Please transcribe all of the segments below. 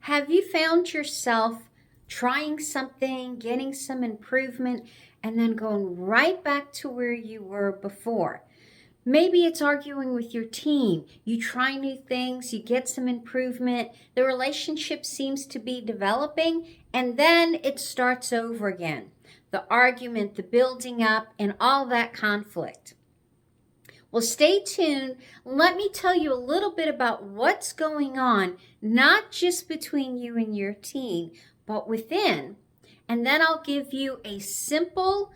Have you found yourself trying something, getting some improvement, and then going right back to where you were before? Maybe it's arguing with your team. You try new things, you get some improvement, the relationship seems to be developing, and then it starts over again. The argument, the building up, and all that conflict. Well, stay tuned. Let me tell you a little bit about what's going on, not just between you and your team, but within. And then I'll give you a simple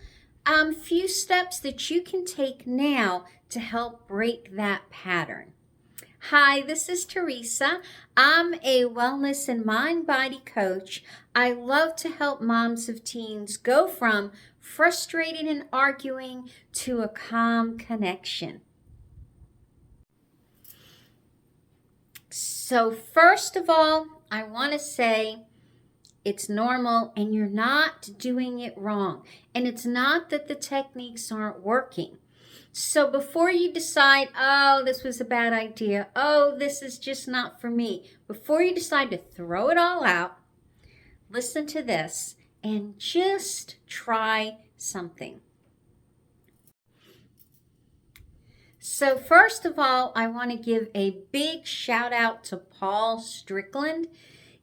few steps that you can take now to help break that pattern. Hi, this is Teresa. I'm a wellness and mind-body coach. I love to help moms of teens go from frustrated and arguing to a calm connection. So first of all, I want to say it's normal and you're not doing it wrong. And it's not that the techniques aren't working. So before you decide, oh, this was a bad idea, oh, this is just not for me, before you decide to throw it all out, listen to this and just try something. So first of all, I want to give a big shout out to Paul Strickland.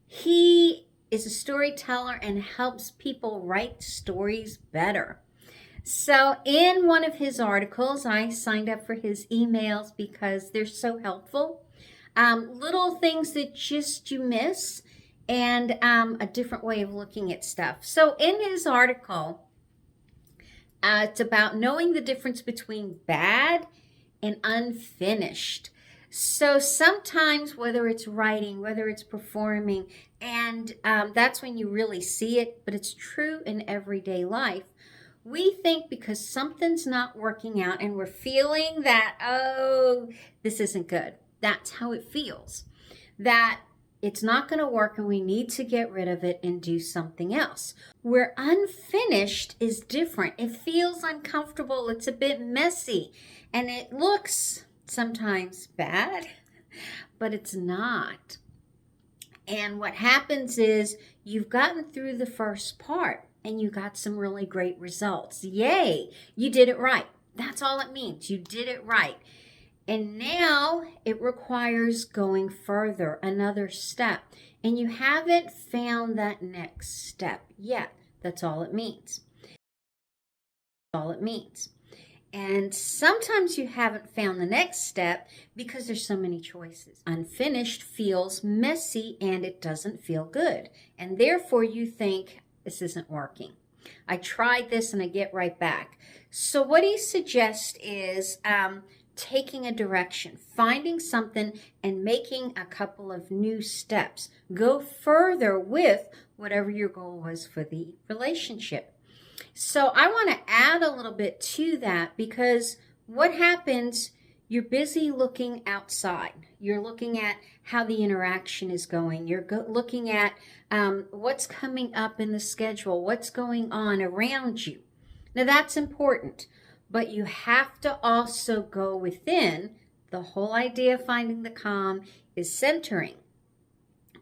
He is a storyteller and helps people write stories better. So in one of his articles, I signed up for his emails because they're so helpful. Little things that just you miss and a different way of looking at stuff. So in his article, it's about knowing the difference between bad and unfinished. So sometimes, whether it's writing, whether it's performing, and that's when you really see it, but it's true in everyday life. We think because something's not working out and we're feeling that, oh, this isn't good. That's how it feels. That it's not going to work and we need to get rid of it and do something else. Where unfinished is different. It feels uncomfortable. It's a bit messy. And it looks sometimes bad, but it's not. And what happens is you've gotten through the first part and you got some really great results. Yay, you did it right. That's all it means. You did it right. And now it requires going further, another step. And you haven't found that next step yet. That's all it means. That's all it means. And sometimes you haven't found the next step because there's so many choices. Unfinished feels messy and it doesn't feel good. And therefore you think, this isn't working. I tried this and I get right back. So what he suggests is taking a direction, finding something and making a couple of new steps. Go further with whatever your goal was for the relationship. So I want to add a little bit to that because what happens, you're busy looking outside. You're looking at how the interaction is going. You're looking at what's coming up in the schedule, what's going on around you. Now that's important, but you have to also go within. The whole idea of finding the calm is centering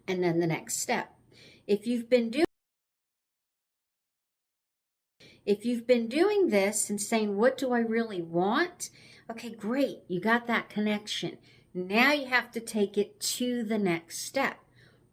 and then the next step. If you've been doing this and saying, what do I really want? Okay, great. You got that connection. Now you have to take it to the next step.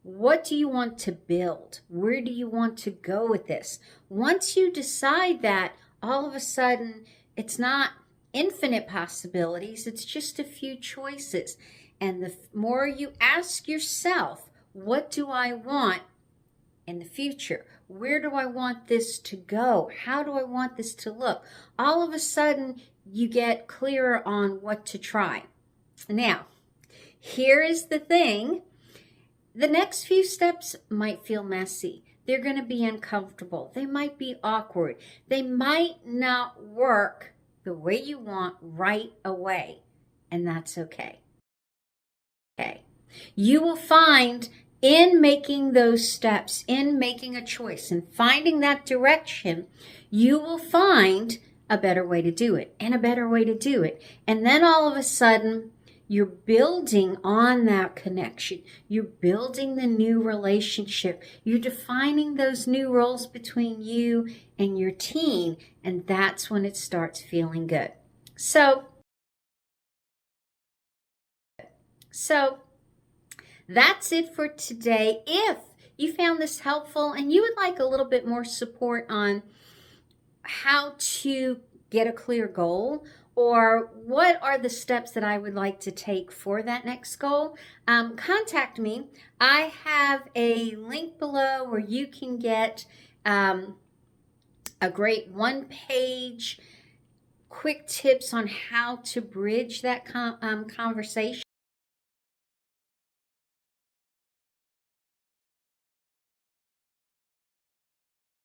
What do you want to build? Where do you want to go with this? Once you decide that, all of a sudden, it's not infinite possibilities. It's just a few choices. And the more you ask yourself, what do I want in the future? Where do I want this to go? How do I want this to look? All of a sudden, you get clearer on what to try. Now, here is the thing. The next few steps might feel messy. They're going to be uncomfortable. They might be awkward. They might not work the way you want right away. And that's okay. Okay. You will find in making those steps, in making a choice and finding that direction, you will find a better way to do it and a better way to do it. And then all of a sudden, You're building on that connection. You're building the new relationship. You're defining those new roles between you and your teen, and that's when it starts feeling good. So that's it for today. If you found this helpful and you would like a little bit more support on how to get a clear goal, or what are the steps that I would like to take for that next goal, contact me. I have a link below where you can get a great one-page quick tips on how to bridge that conversation.